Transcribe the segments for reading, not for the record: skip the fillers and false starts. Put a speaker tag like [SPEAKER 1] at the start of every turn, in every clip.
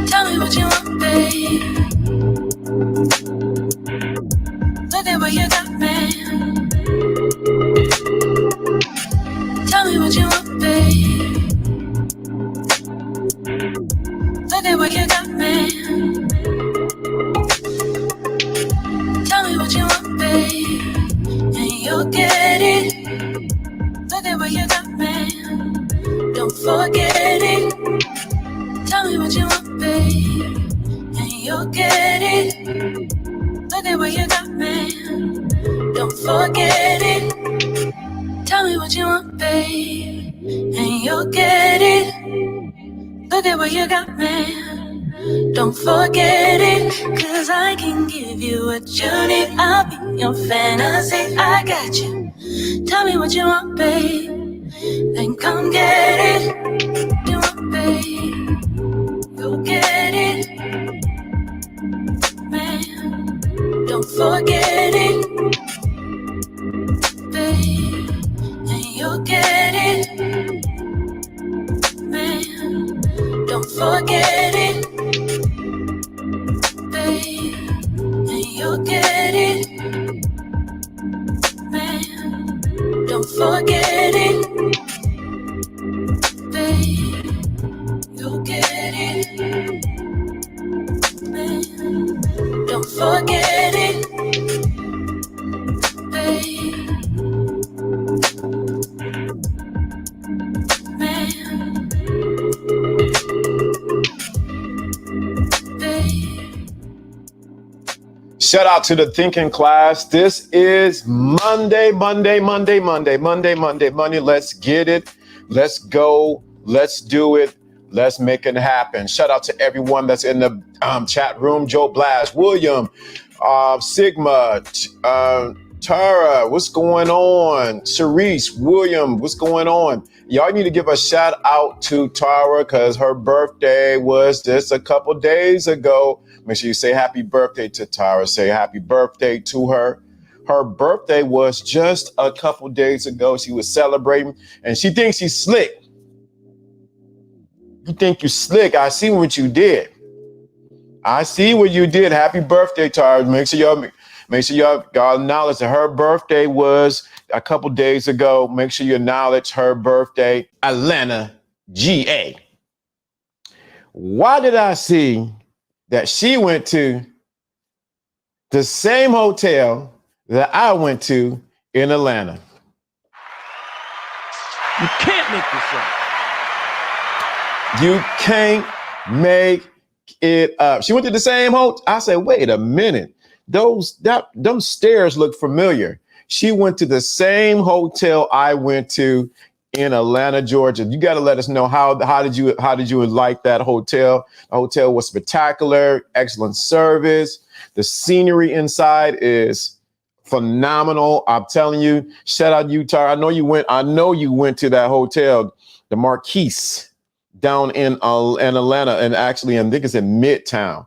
[SPEAKER 1] Tell me what you want, babe. Look at what you got, man. Tell me what you want, babe. Look at what you got, man. Tell me what you want, babe, and you'll get it. Look at what you got, man. Don't forget it. Tell me what you want, babe, and you'll get it. Look at what you got, man. Don't forget it. Tell me what you want, babe, and you'll get it. Look at what you got, man. Don't forget it. 'Cause I can give you what you need. I'll be your fantasy. I got you. Tell me what you want, babe, then come get it. You want, babe, you'll get it, man. Don't forget it, babe, and you'll get it, man. Don't forget it, babe, and you'll get it, man. Don't forget it, babe, you'll get it, man. Don't forget it, babe, man.
[SPEAKER 2] Shout out to the thinking class. This is Monday. Let's get it. Let's go. Let's do it. Let's make it happen. Shout out to everyone that's in the chat room. Joe Blash, William, Sigma, Tara, what's going on? Cerise, William, what's going on? Y'all need to give a shout out to Tara because her birthday was just a couple days ago. Make sure you say happy birthday to Tara. Say happy birthday to her. Her birthday was just a couple days ago. She was celebrating and she thinks she's slick. You think you're slick. I see what you did. I see what you did. Happy birthday, Tara. Make sure y'all acknowledge that her birthday was a couple days ago. Make sure you acknowledge her birthday. Atlanta, GA. Why did I see that she went to the same hotel that I went to in Atlanta?
[SPEAKER 3] You can't make this up.
[SPEAKER 2] You can't make it up. She went to the same hotel. I said, wait a minute. Them stairs look familiar. She went to the same hotel I went to in Atlanta, Georgia. You got to let us know how did you like that hotel? The hotel was spectacular, excellent service. The scenery inside is phenomenal. I'm telling you. Shout out you, Tara. I know you went to that hotel, the Marquise, down in Atlanta, and actually, I think it's in Midtown.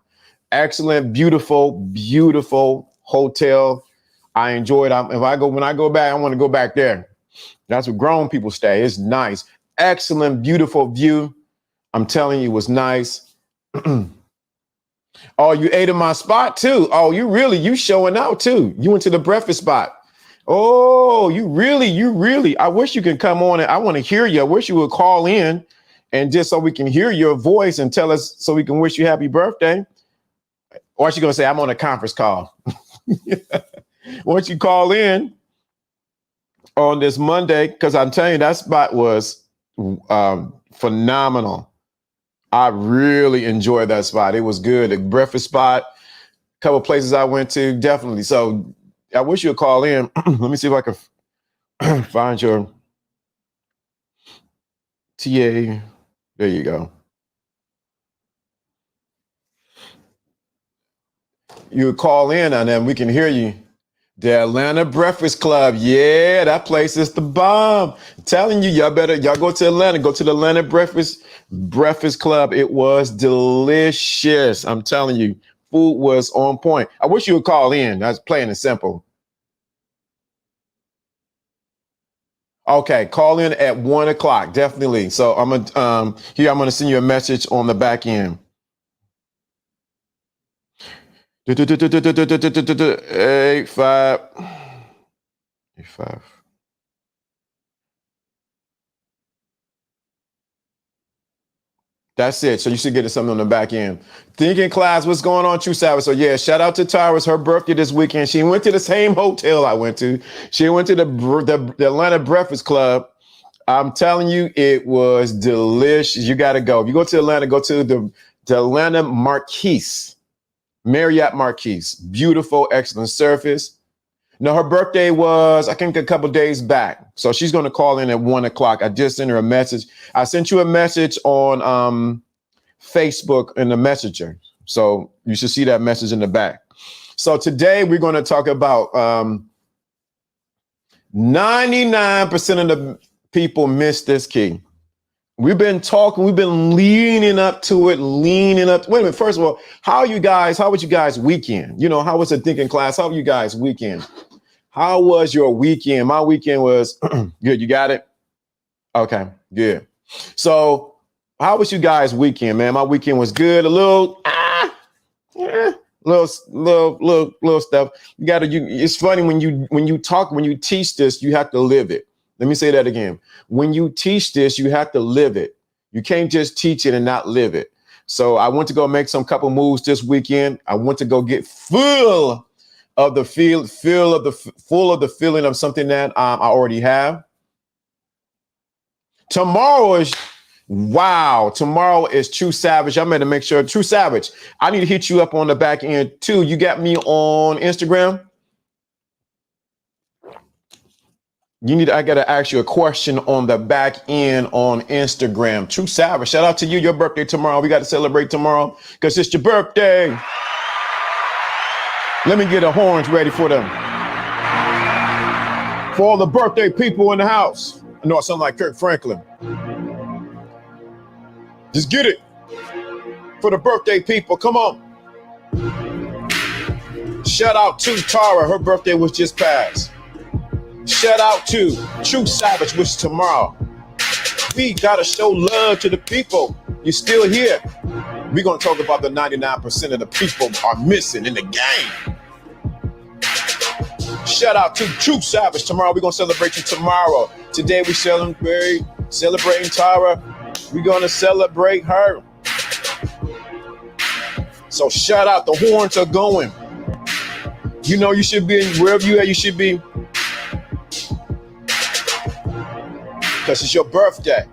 [SPEAKER 2] Excellent, beautiful hotel. I enjoyed it. When I go back, I want to go back there. That's where grown people stay. It's nice. Excellent, beautiful view. I'm telling you, it was nice. Oh, you ate in my spot too. Oh, you showing out too. You went to the breakfast spot. Oh, you really. I wish you could come on and I want to hear you. I wish you would call in and just so we can hear your voice and tell us so we can wish you happy birthday. Or is she gonna say I'm on a conference call? Once you call in on this Monday, because I'm telling you that spot was phenomenal. I really enjoyed that spot. It was good. The breakfast spot, a couple of places I went to, definitely. So I wish you would call in. Let me see if I can find your TA. There you go. You would call in and then we can hear you. The Atlanta Breakfast Club. Yeah, that place is the bomb. I'm telling you, y'all go to Atlanta, go to the Atlanta Breakfast Club. It was delicious. I'm telling you, food was on point. I wish you would call in. That's plain and simple. Okay, call in at 1:00, definitely. So I'm gonna send you a message on the back end. 85. That's it. So you should get something on the back end. Thinking class, what's going on, True Savage? So yeah, shout out to Tyra. It's her birthday this weekend. She went to the same hotel I went to. She went to the Atlanta Breakfast Club. I'm telling you, it was delicious. You got to go. If you go to Atlanta, go to the Atlanta Marriott Marquise. Beautiful, excellent surface. No, her birthday was, I think, a couple days back. So she's going to call in at 1:00. I just sent her a message. I sent you a message on Facebook in the Messenger. So you should see that message in the back. So today we're going to talk about 99% of the people miss this key. We've been talking, we've been leaning up to it. Wait a minute. First of all, how was you guys weekend? You know, how was the thinking class? How were you guys weekend? How was your weekend? My weekend was good. You got it? Okay, good. So how was you guys weekend, man? My weekend was good. A little stuff. It's funny when you teach this, you have to live it. Let me say that again. When you teach this, you have to live it. You can't just teach it and not live it. So I went to go make some couple moves this weekend. I went to go get full of the feeling of something that I already have. Tomorrow is True Savage. I made to make sure. True Savage, I need to hit you up on the back end too. You got me on Instagram? I got to ask you a question on the back end on Instagram. True Savage, shout out to you. Your birthday tomorrow. We got to celebrate tomorrow because it's your birthday. Let me get the horns ready for all the birthday people in the house. I know I sound like Kirk Franklin. Just get it for the birthday people. Come on. Shout out to Tara. Her birthday was just passed. Shout out to True Savage, which is tomorrow. We got to show love to the people. You're still here. We're going to talk about the 99% of the people are missing in the game. Shout out to True Savage. Tomorrow, we're going to celebrate you tomorrow. Today, we celebrating Tara. We're going to celebrate her. So shout out. The horns are going. You know you should be wherever you are, you should be. Because it's your birthday.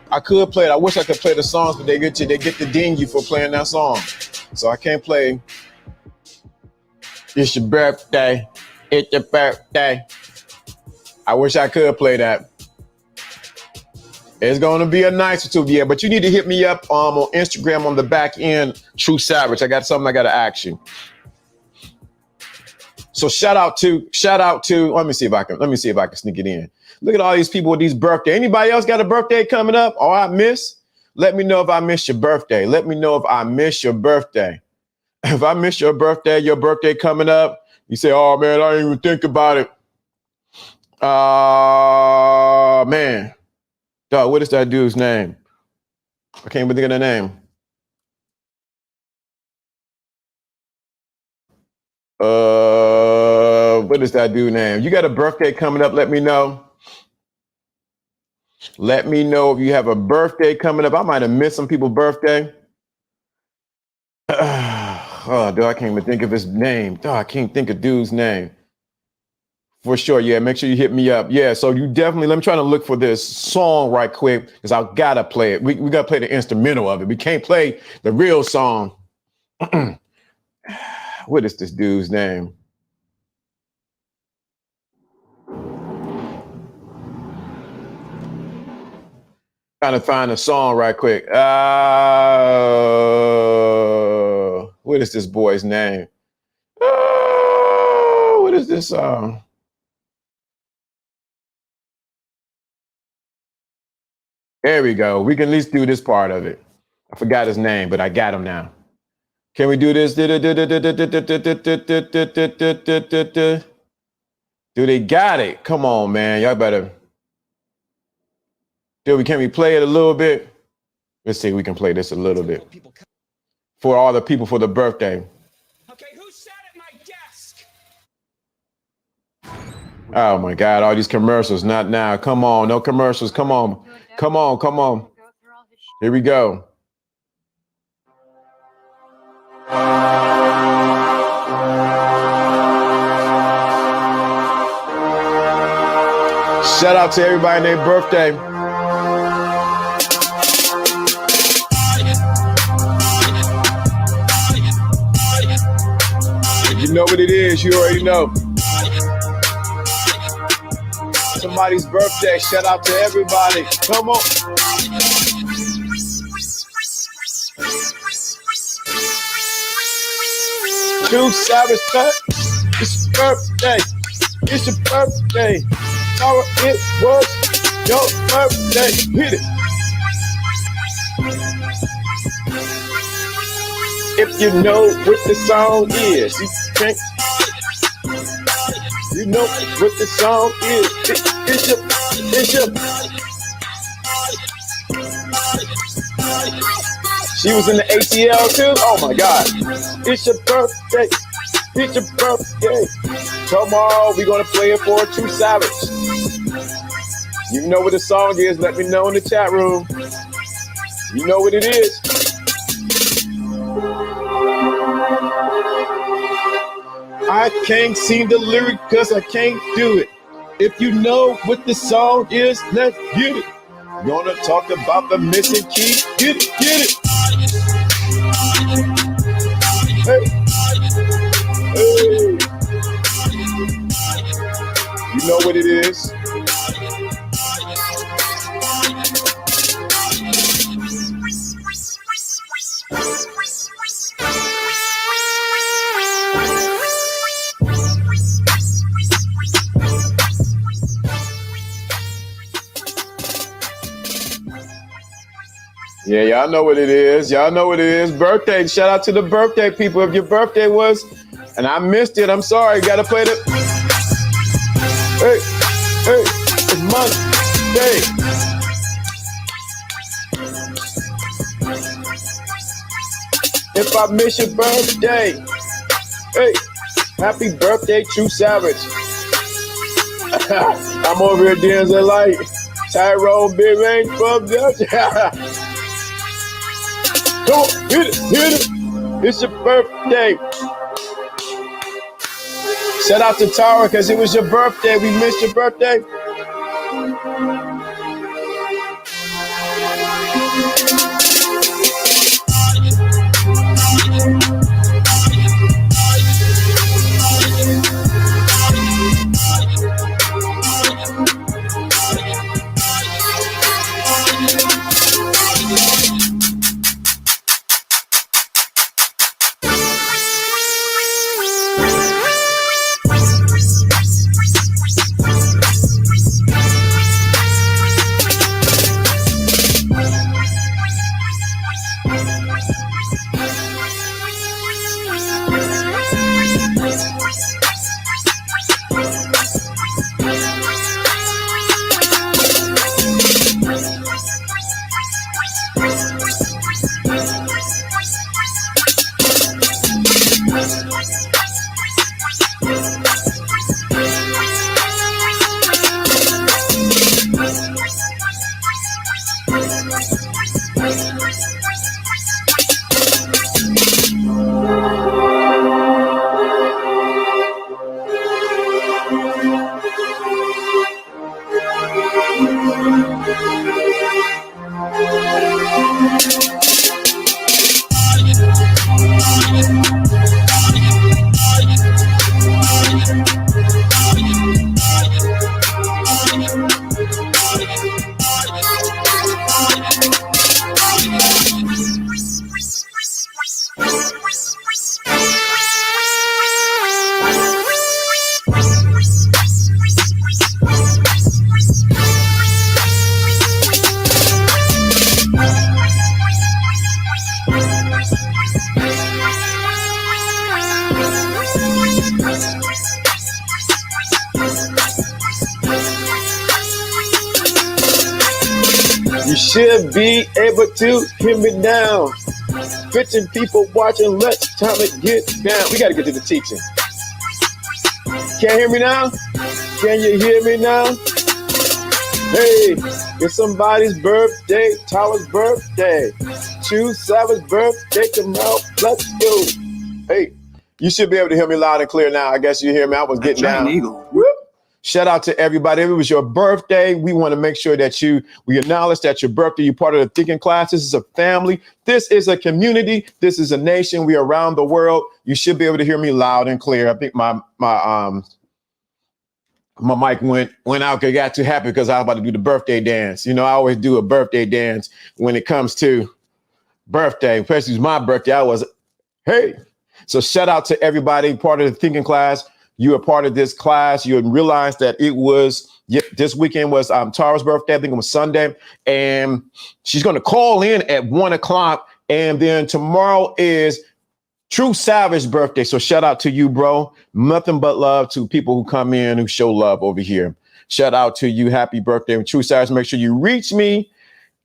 [SPEAKER 2] I could play it. I wish I could play the songs, but they get to ding you for playing that song. So I can't play It's Your Birthday. It's Your Birthday. I wish I could play that. It's going to be a nice or two, yeah. But you need to hit me up on Instagram on the back end, True Savage. I got something I got to ask you. So shout out to, let me see if I can sneak it in. Look at all these people with these birthdays. Anybody else got a birthday coming up or I miss? Let me know if I missed your birthday. Let me know if I missed your birthday. If I missed your birthday coming up, you say, oh man, I didn't even think about it. Man. Dog, what is that dude's name? I can't even think of the name. What is that dude name? You got a birthday coming up? Let me know. Let me know if you have a birthday coming up. I might have missed some people's birthday. Oh, dude, I can't even think of his name. Oh, I can't think of dude's name. For sure, yeah. Make sure you hit me up. Yeah, so you definitely, let me try to look for this song right quick because I gotta play it. We gotta play the instrumental of it. We can't play the real song. What is this dude's name? Trying to find a song right quick. What is this boy's name? What is this song? There we go. We can at least do this part of it. I forgot his name, but I got him now. Can we do this? Do they got it? Come on, man. Y'all better. Can we play it a little bit? Let's see if we can play this a little bit. For all the people for the birthday.
[SPEAKER 3] Okay, who sat at my desk?
[SPEAKER 2] Oh my God, all these commercials, not now. Come on, no commercials. Come on. Come on, come on. Here we go. Shout out to everybody on their birthday. You know what it is, you already know. Somebody's birthday, shout out to everybody. Come on. True Savage Cut, it's your birthday. It's your birthday. How it was your birthday. Hit it. If you know what the song is, you can't. You know what the song is. It's your. She was in the ATL too? Oh my God. It's your birthday. It's your birthday. Come on, we're gonna play it for True Savage. You know what the song is, let me know in the chat room. You know what it is. I can't sing the lyric because I can't do it. If you know what the song is, let's get it. Gonna talk about the missing key. Get it, get it. Hey. Hey. You know what it is. Yeah, y'all know what it is. Y'all know what it is. Birthday. Shout out to the birthday people. If your birthday was, and I missed it, I'm sorry. Gotta play the. Hey, hey, it's Monday. If I miss your birthday, hey, happy birthday, True Savage. I'm over here dancing like Tyrone Big Range from Dutch. Come on, hit it, hit it. It's your birthday. Shout out to Tara because it was your birthday. We missed your birthday. should be able to hear me now. 15 people watching, let's time it get down. We got to get to the teaching. Can't hear me now? Can you hear me now? Hey, it's somebody's birthday, Tyler's birthday, True Savage birthday tomorrow. Let's go. Hey, you should be able to hear me loud and clear now. I guess you hear me. I was getting down.
[SPEAKER 4] Eagle.
[SPEAKER 2] Whoop. Shout out to everybody. If it was your birthday, we want to make sure that we acknowledge that your birthday, you're part of the Thinking Class. This is a family. This is a community. This is a nation. We are around the world. You should be able to hear me loud and clear. I think my mic went out. I got too happy because I was about to do the birthday dance. You know, I always do a birthday dance when it comes to birthday, especially it's my birthday. Hey. So shout out to everybody part of the Thinking Class. You are part of this class. You realize that this weekend was Tara's birthday. I think it was Sunday. And she's going to call in at 1:00. And then tomorrow is True Savage birthday. So shout out to you, bro. Nothing but love to people who come in, who show love over here. Shout out to you. Happy birthday. True Savage. Make sure you reach me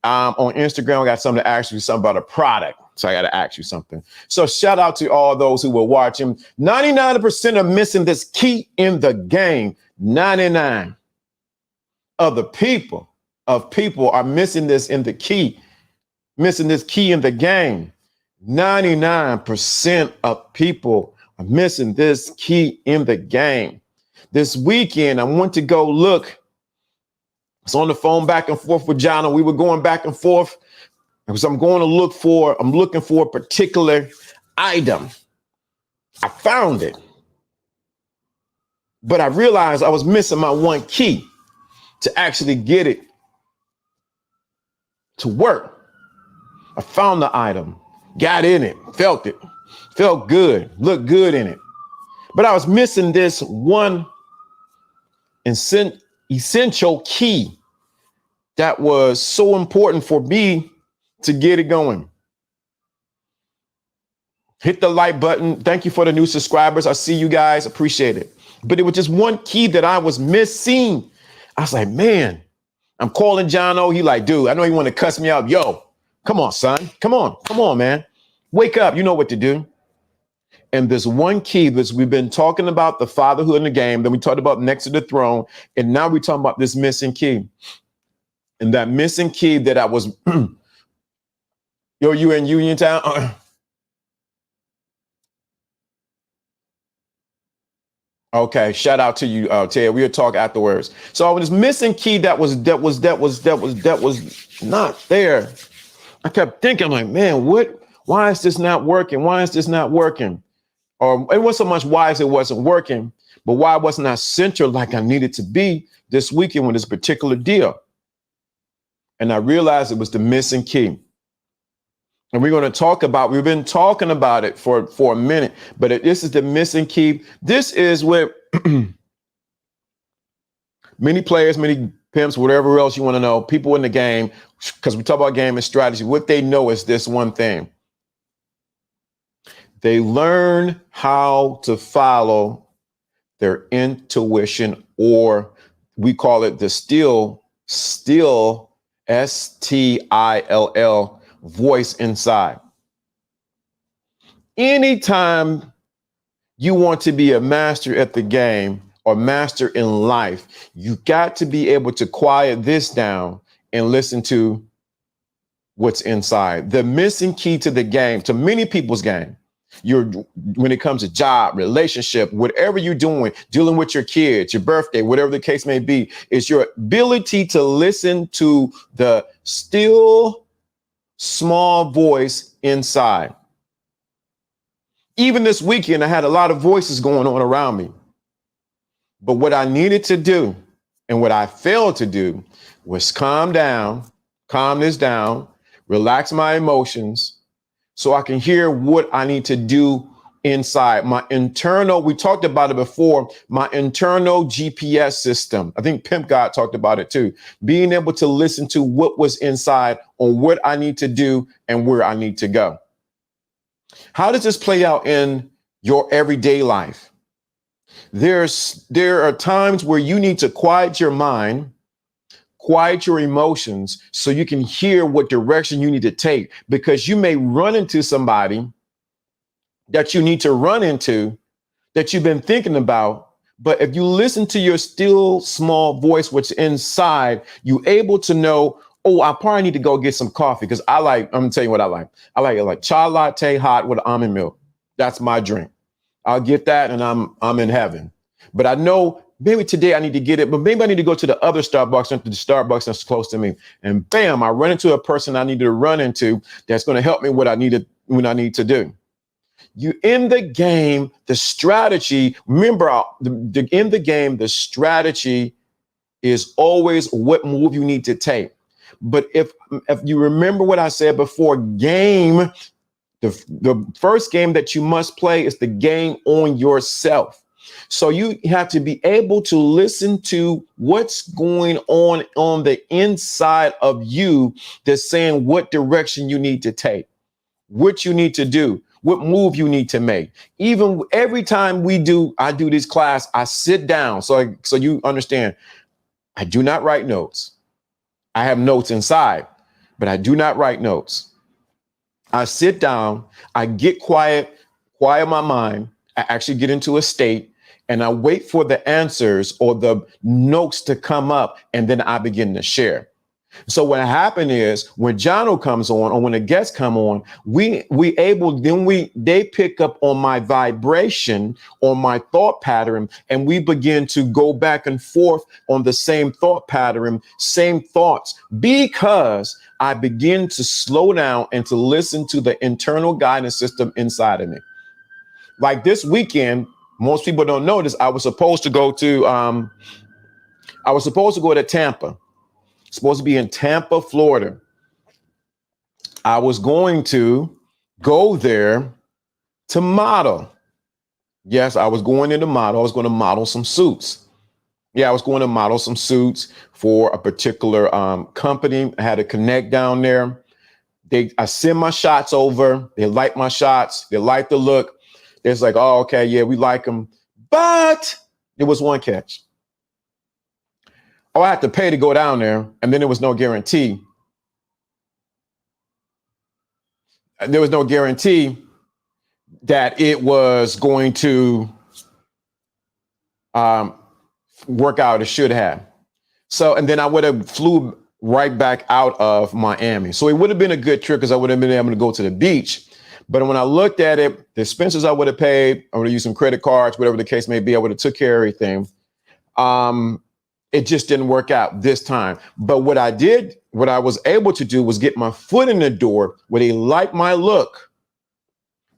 [SPEAKER 2] on Instagram. I got something to ask you, something about a product. So I got to ask you something. So shout out to all those who were watching. 99% are missing this key in the game. 99 of the people are missing this in the key, missing this key in the game. 99% of people are missing this key in the game. This weekend, I went to go look. I was on the phone back and forth with John. We were going back and forth. Because I'm looking for a particular item. I found it. But I realized I was missing my one key to actually get it to work. I found the item, got in it, felt good, looked good in it. But I was missing this one essential key that was so important for me to get it going. Hit the like button. Thank you for the new subscribers. I see you guys. Appreciate it. But it was just one key that I was missing. I was like, man, I'm calling John O. He like, dude, I know you want to cuss me out. Yo, come on, son. Come on, man. Wake up. You know what to do. And this one key, we've been talking about the fatherhood in the game. Then we talked about next to the throne. And now we're talking about this missing key. And that missing key that I was... Yo, you in Uniontown? Okay, shout out to you, Ted. We'll talk afterwards. So this missing key that was not there. I kept thinking, like, man, why is this not working? Why is this not working? Or it wasn't so much why it wasn't working, but why wasn't I central like I needed to be this weekend with this particular deal? And I realized it was the missing key. And we're going to talk about, we've been talking about it for a minute, but this is the missing key. This is where many players, many pimps, whatever else you want to know, people in the game, because we talk about game and strategy, what they know is this one thing. They learn how to follow their intuition, or we call it the still, STILL voice inside. Anytime you want to be a master at the game or master in life, you got to be able to quiet this down and listen to what's inside. The missing key to the game, to many people's game, when it comes to job, relationship, whatever you're doing, dealing with your kids, your birthday, whatever the case may be, is your ability to listen to the still small voice inside. Even this weekend, I had a lot of voices going on around me. But what I needed to do and what I failed to do was calm this down, relax my emotions so I can hear what I need to do inside. My internal, we talked about it before, my internal GPS system. I think Pimp God talked about it too. Being able to listen to what was inside on what I need to do and where I need to go. How does this play out in your everyday life? There are times where you need to quiet your mind, quiet your emotions so you can hear what direction you need to take, because you may run into somebody that you need to run into that you've been thinking about. But if you listen to your still small voice, what's inside, you're able to know, oh, I probably need to go get some coffee, because I'm gonna tell you what I like. I like it like chai latte hot with almond milk. That's my drink. I'll get that and I'm in heaven. But I know maybe today I need to get it, but maybe I need to go to the other Starbucks, into the Starbucks that's close to me. And bam, I run into a person I need to run into that's going to help me when I need to do. You in the game, the strategy, remember in the game, the strategy is always what move you need to take. But if you remember what I said before, game, the first game that you must play is the game on yourself. So you have to be able to listen to what's going on the inside of you that's saying what direction you need to take, what you need to do, what move you need to make. Even every time I do this class, I sit down. So you understand, I do not write notes. I have notes inside, but I do not write notes. I sit down, I get quiet my mind. I actually get into a state and I wait for the answers or the notes to come up, and then I begin to share. So what happened is when Jono comes on, or when the guests come on, they pick up on my vibration, on my thought pattern, and we begin to go back and forth on the same thought pattern, same thoughts, because I begin to slow down and to listen to the internal guidance system inside of me. Like this weekend, most people don't know this. I was supposed to go to Tampa. Supposed to be in Tampa, Florida. I was going to go there to model. Yes, I was going in to model. I was going to model some suits. Yeah, I was going to model some suits for a particular company. I had a connect down there. I send my shots over. They like my shots. They like the look. It's like, oh, okay, yeah, we like them. But there was one catch. Oh, I had to pay to go down there, and then there was no guarantee. There was no guarantee that it was going to work out as it should have. So, and then I would have flew right back out of Miami. So it would have been a good trip because I would have been able to go to the beach. But when I looked at it, the expenses I would have paid, I would have used some credit cards, whatever the case may be, I would have took care of everything. It just didn't work out this time. But what I was able to do was get my foot in the door where they liked my look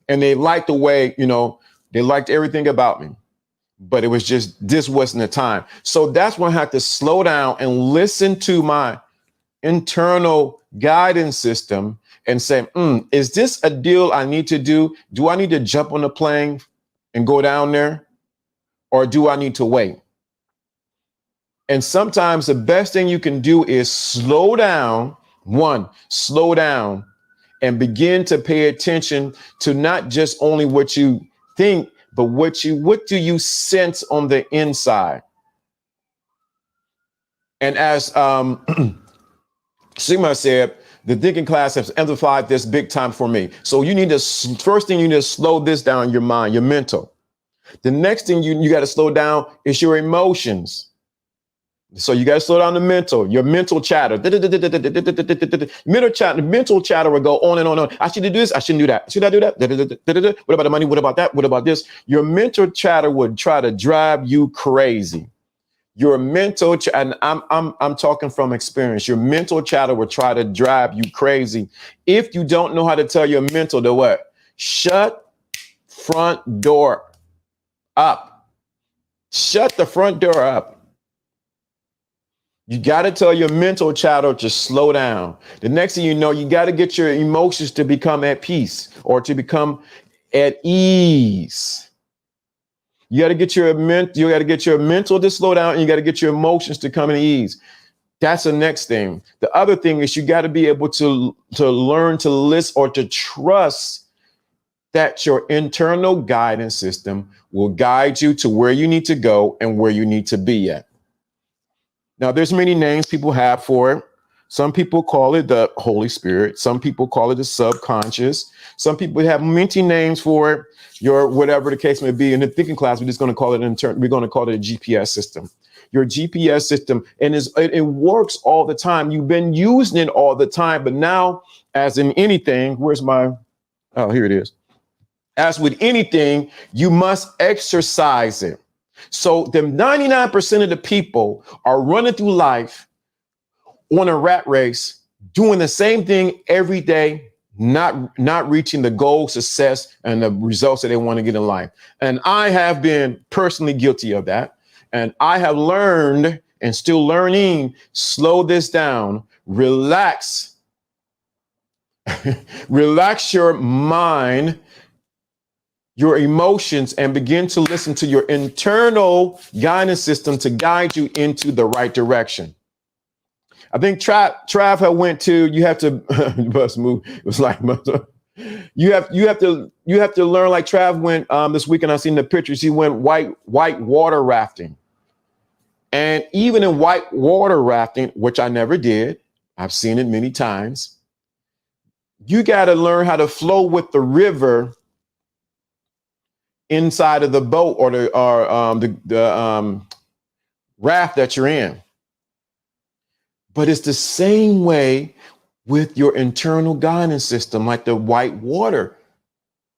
[SPEAKER 2] and they liked the way, they liked everything about me. But it was just, this wasn't the time. So that's when I had to slow down and listen to my internal guidance system and say, is this a deal I need to do? Do I need to jump on the plane and go down there? Or do I need to wait? And sometimes the best thing you can do is slow down and begin to pay attention to not just only what you think, but what do you sense on the inside? And as Sigma said, the thinking class has amplified this big time for me. So first thing you need to slow this down, your mind, your mental. The next thing you got to slow down is your emotions. So you got to slow down your mental chatter. Mental chatter will go on and on and on. I should do this. I shouldn't do that. Should I do that? What about the money? What about that? What about this? Your mental chatter would try to drive you crazy. Your mental, and I'm talking from experience. Your mental chatter will try to drive you crazy if you don't know how to tell your mental to what? Shut front door up. Shut the front door up. You got to tell your mental chatter to slow down. The next thing you know, you got to get your emotions to become at peace or to become at ease. You got to get your mental to slow down, and you got to get your emotions to come at ease. That's the next thing. The other thing is you got to be able to learn to listen or to trust that your internal guidance system will guide you to where you need to go and where you need to be at. Now, there's many names people have for it. Some people call it the Holy Spirit. Some people call it the subconscious. Some people have many names for it. Your whatever the case may be. In the thinking class, we're just going to call it we're going to call it a GPS system. Your GPS system, and it works all the time. You've been using it all the time, but now, as in anything, here it is. As with anything, you must exercise it. So the 99% of the people are running through life on a rat race, doing the same thing every day, not reaching the goal, success, and the results that they want to get in life. And I have been personally guilty of that. And I have learned and still learning, slow this down, relax, relax your mind, your emotions, and begin to listen to your internal guidance system to guide you into the right direction. I think Trav had went to, you have to bus move. It was like you have to learn, like Trav went this weekend. I've seen the pictures. He went white water rafting. And even in white water rafting, which I never did, I've seen it many times. You got to learn how to flow with the river inside of the boat or the raft that you're in. But it's the same way with your internal guidance system, like the white water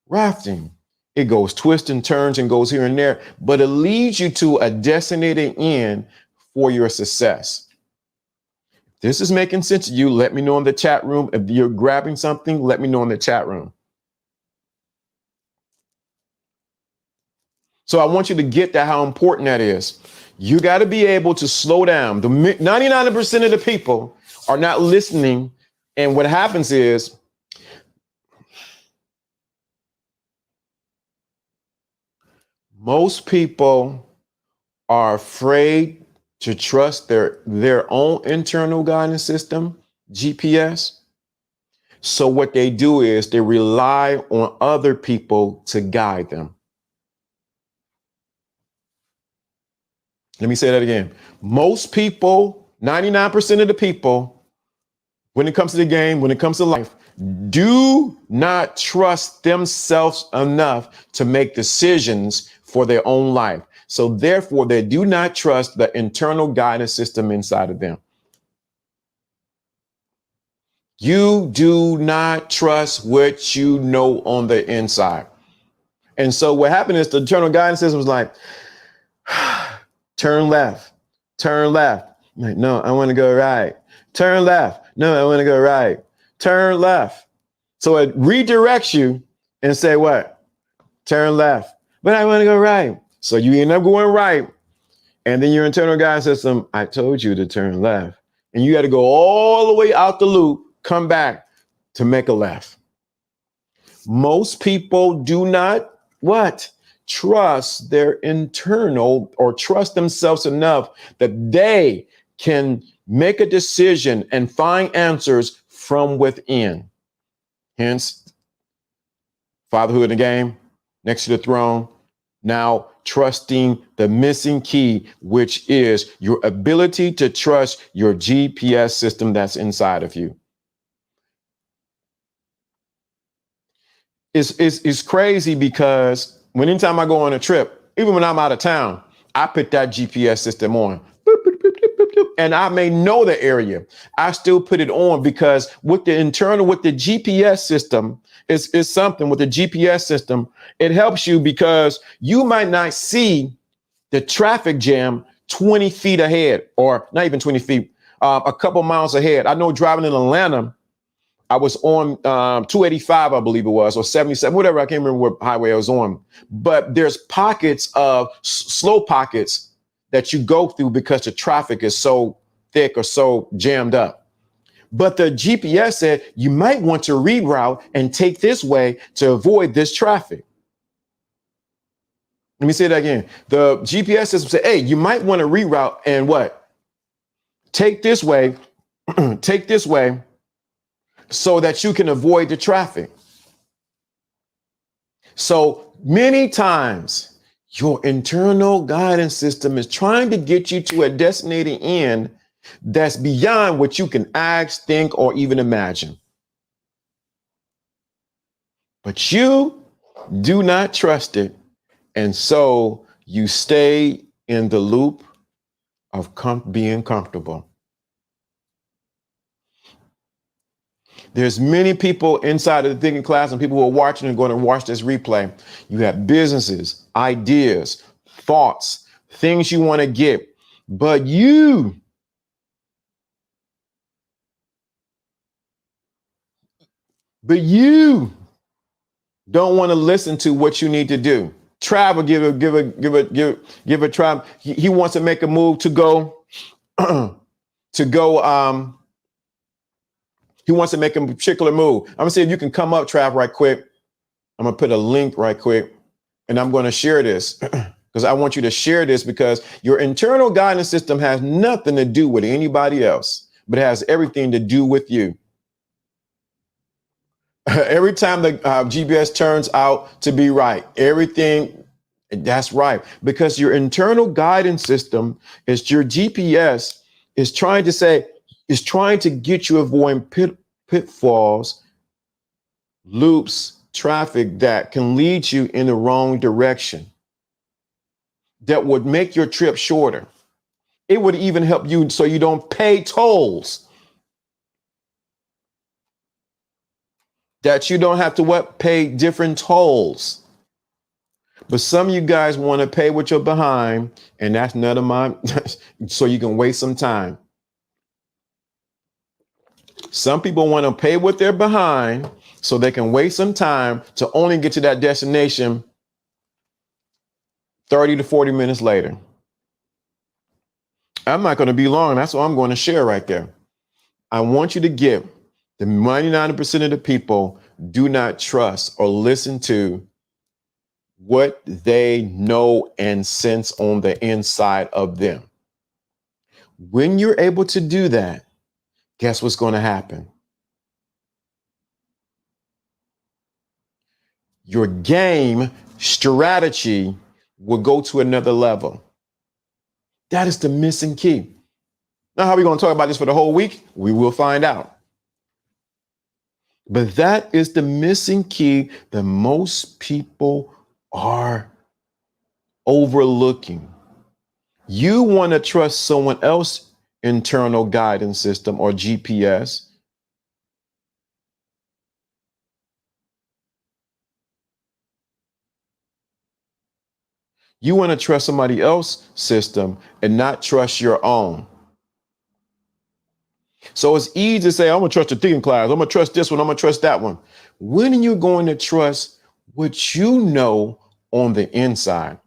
[SPEAKER 2] rafting. It goes twists and turns and goes here and there, but it leads you to a designated end for your success. If this is making sense to you, let me know in the chat room. If you're grabbing something, let me know in the chat room. So I want you to get that, how important that is. You got to be able to slow down. The 99% of the people are not listening. And what happens is most people are afraid to trust their own internal guidance system, GPS. So what they do is they rely on other people to guide them. Let me say that again. Most people, 99% of the people, when it comes to the game, when it comes to life, do not trust themselves enough to make decisions for their own life. So therefore, they do not trust the internal guidance system inside of them. You do not trust what you know on the inside. And so what happened is the internal guidance system was like, turn left, turn left. I'm like, no, I want to go right. Turn left. No, I want to go right. Turn left. So it redirects you and say what? Turn left. But I want to go right. So you end up going right. And then your internal guidance system, I told you to turn left. And you got to go all the way out the loop, come back to make a left. Most people do not what? Trust their internal or trust themselves enough that they can make a decision and find answers from within. Hence, fatherhood in the game, next to the throne. Now, trusting the missing key, which is your ability to trust your GPS system that's inside of you. It's crazy because anytime I go on a trip, even when I'm out of town, I put that GPS system on. And I may know the area. I still put it on because with the GPS system is something with the GPS system. It helps you because you might not see the traffic jam 20 feet ahead, or not even 20 feet, a couple miles ahead. I know driving in Atlanta, I was on 285, I believe it was, or 77, whatever. I can't remember what highway I was on. But there's pockets of slow pockets that you go through because the traffic is so thick or so jammed up. But the GPS said you might want to reroute and take this way to avoid this traffic. Let me say that again. The GPS system said, hey, you might want to reroute and what? Take this way, take this way, so that you can avoid the traffic. So many times Your internal guidance system is trying to get you to a designated end that's beyond what you can ask, think, or even imagine. But you do not trust it. And so you stay in the loop of being comfortable. There's many people inside of the thinking class and people who are watching and going to watch this replay. You have businesses, ideas, thoughts, things you want to get, but you don't want to listen to what you need to do. Travel, give a try. He wants to make a move to go, he wants to make a particular move. I'm gonna see if you can come up, Trav, right quick. I'm gonna put a link right quick, and I'm gonna share this because I want you to share this because your internal guidance system has nothing to do with anybody else, but it has everything to do with you. Every time the GPS turns out to be right, everything, that's right. Because your internal guidance system is your GPS is trying to get you avoiding pitfalls, loops, traffic that can lead you in the wrong direction. That would make your trip shorter. It would even help you so you don't pay tolls. That you don't have to pay different tolls. But some of you guys want to pay with your behind, and that's none of mine, so you can waste some time. Some people want to pay with their behind so they can waste some time to only get to that destination 30 to 40 minutes later. I'm not going to be long. That's what I'm going to share right there. I want you to get the 99% of the people do not trust or listen to what they know and sense on the inside of them. When you're able to do that, guess what's going to happen? Your game strategy will go to another level. That is the missing key. Now, how are we going to talk about this for the whole week? We will find out. But that is the missing key that most people are overlooking. You want to trust someone else's internal guidance system or GPS. You want to trust somebody else's system and not trust your own. So it's easy to say, I'm going to trust the thinking class. I'm going to trust this one. I'm going to trust that one. When are you going to trust what you know on the inside?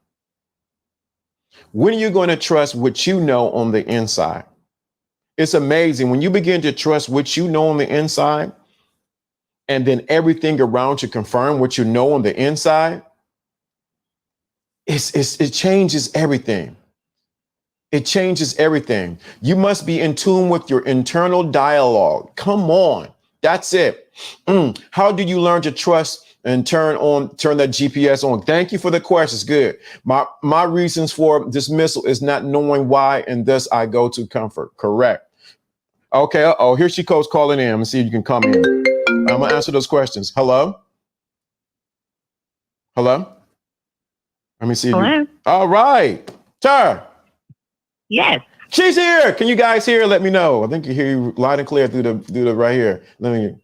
[SPEAKER 2] When are you going to trust what you know on the inside? It's amazing when you begin to trust what you know on the inside and then everything around you confirm what you know on the inside. It changes everything. It changes everything. You must be in tune with your internal dialogue. Come on. That's it. How do you learn to trust and turn that GPS on? Thank you for the questions. Good. My reasons for dismissal is not knowing why, and thus I go to comfort. Correct. Okay. Oh, here she goes calling in. Let's see if you can come in. I'm gonna answer those questions. Hello. Hello. Let me see.
[SPEAKER 4] Hello.
[SPEAKER 2] All right. Tara.
[SPEAKER 4] Yes.
[SPEAKER 2] She's here. Can you guys hear? Let me know. I think you hear you loud and clear through the right here. Let me.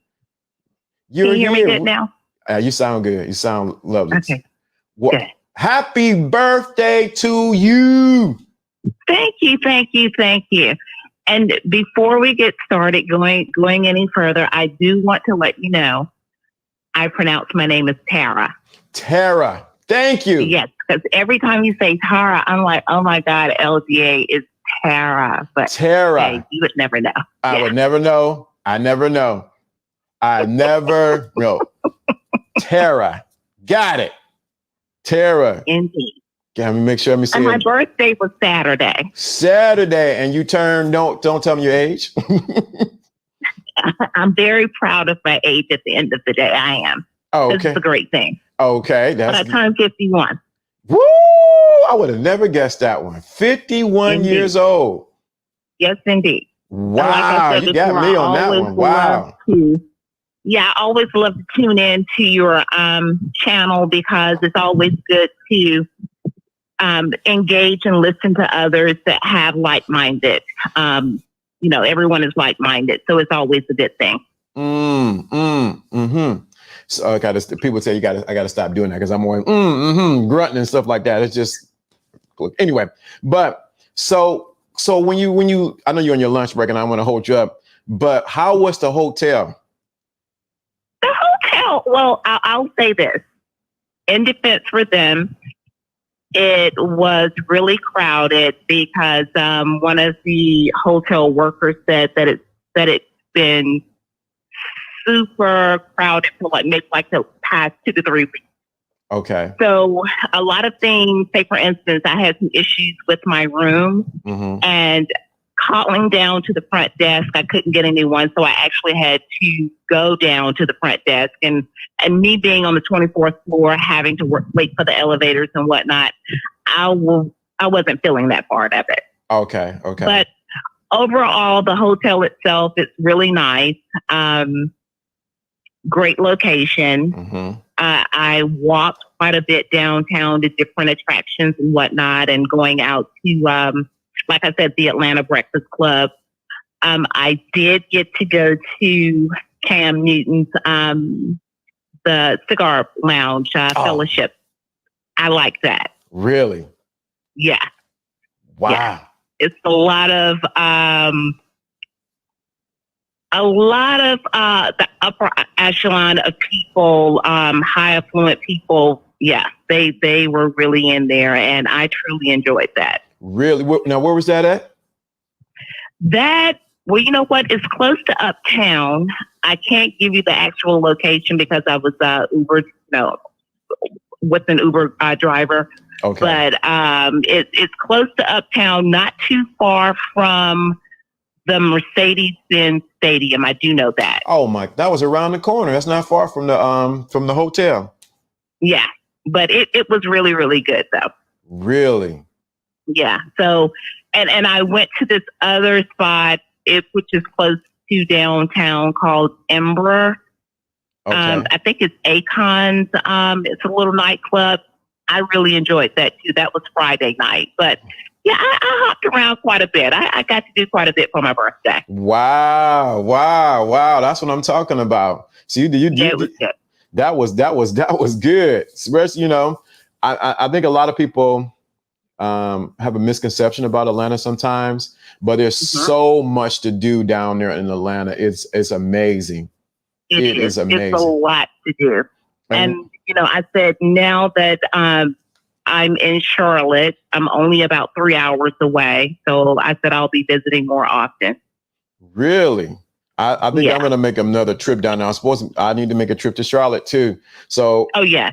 [SPEAKER 4] Can you hear me good now?
[SPEAKER 2] You sound good. You sound lovely.
[SPEAKER 4] Okay.
[SPEAKER 2] Good. Happy birthday to you.
[SPEAKER 4] Thank you. Thank you. Thank you. And before we get started going any further, I do want to let you know I pronounce my name as Tara.
[SPEAKER 2] Tara. Thank you.
[SPEAKER 4] Yes, because every time you say Tara, I'm like, oh my God, LGA is Tara. But
[SPEAKER 2] Tara.
[SPEAKER 4] Hey, you would never know.
[SPEAKER 2] I would never know. I never know. I never know. Tara. Got it. Tara.
[SPEAKER 4] Indeed.
[SPEAKER 2] Let me see.
[SPEAKER 4] And my birthday was Saturday.
[SPEAKER 2] Saturday. And you turn, don't tell me your age.
[SPEAKER 4] I'm very proud of my age at the end of the day. I am.
[SPEAKER 2] Oh, okay.
[SPEAKER 4] This is a great thing.
[SPEAKER 2] Okay.
[SPEAKER 4] But I turned 51.
[SPEAKER 2] Woo! I would have never guessed that one. 51
[SPEAKER 4] Indeed.
[SPEAKER 2] years old.
[SPEAKER 4] Yes, indeed.
[SPEAKER 2] Wow,
[SPEAKER 4] Like I said
[SPEAKER 2] you got
[SPEAKER 4] before,
[SPEAKER 2] me
[SPEAKER 4] I
[SPEAKER 2] on that
[SPEAKER 4] always
[SPEAKER 2] one. Wow.
[SPEAKER 4] I always love to tune in to your channel because it's always good to engage and listen to others that have like-minded. Everyone is like-minded, so it's always a good thing.
[SPEAKER 2] So I gotta. People say I gotta stop doing that because I'm more grunting and stuff like that. It's just anyway. But so when you, I know you're on your lunch break and I want to hold you up. But how was the hotel?
[SPEAKER 4] The hotel. Well, I'll say this in defense for them. It was really crowded because one of the hotel workers said that it's been super crowded for maybe the past 2 to 3 weeks.
[SPEAKER 2] Okay.
[SPEAKER 4] So a lot of things, say for instance, I had some issues with my room and calling down to the front desk, I couldn't get anyone. So I actually had to go down to the front desk and me being on the 24th floor, having to wait for the elevators and whatnot, I wasn't feeling that part of it.
[SPEAKER 2] Okay.
[SPEAKER 4] But overall, the hotel itself, it's really nice. Great location. I walked quite a bit downtown to different attractions and whatnot, and going out to, like I said, the Atlanta Breakfast Club. I did get to go to Cam Newton's, the Cigar Lounge Fellowship. I like that.
[SPEAKER 2] Really?
[SPEAKER 4] Yeah.
[SPEAKER 2] Wow.
[SPEAKER 4] Yeah. It's a lot of the upper echelon of people, high affluent people. Yeah, they were really in there, and I truly enjoyed that.
[SPEAKER 2] Really? Now, where was that at?
[SPEAKER 4] Well, you know what? It's close to Uptown. I can't give you the actual location because I was with an Uber driver.
[SPEAKER 2] Okay.
[SPEAKER 4] But it's close to Uptown, not too far from the Mercedes-Benz Stadium. I do know that. Oh my! That was around the corner. That's not far from the hotel. Yeah, but it was really, really good though.
[SPEAKER 2] Really?
[SPEAKER 4] Yeah. So, and I went to this other spot, which is close to downtown, called Ember.
[SPEAKER 2] Okay.
[SPEAKER 4] I think it's Akon's. It's a little nightclub. I really enjoyed that too. That was Friday night, but yeah, I hopped around quite a bit. I got to do quite a bit for my birthday. Wow.
[SPEAKER 2] That's what I'm talking about. So
[SPEAKER 4] it was good.
[SPEAKER 2] That was good. Especially, I think a lot of people have a misconception about Atlanta sometimes, but there's so much to do down there in Atlanta. It's amazing. It is amazing.
[SPEAKER 4] It's a lot to do. And I said now that I'm in Charlotte, I'm only about 3 hours away. So I said I'll be visiting more often.
[SPEAKER 2] Really? I think I'm going to make another trip down there. I need to make a trip to Charlotte too. So.
[SPEAKER 4] Oh, yeah.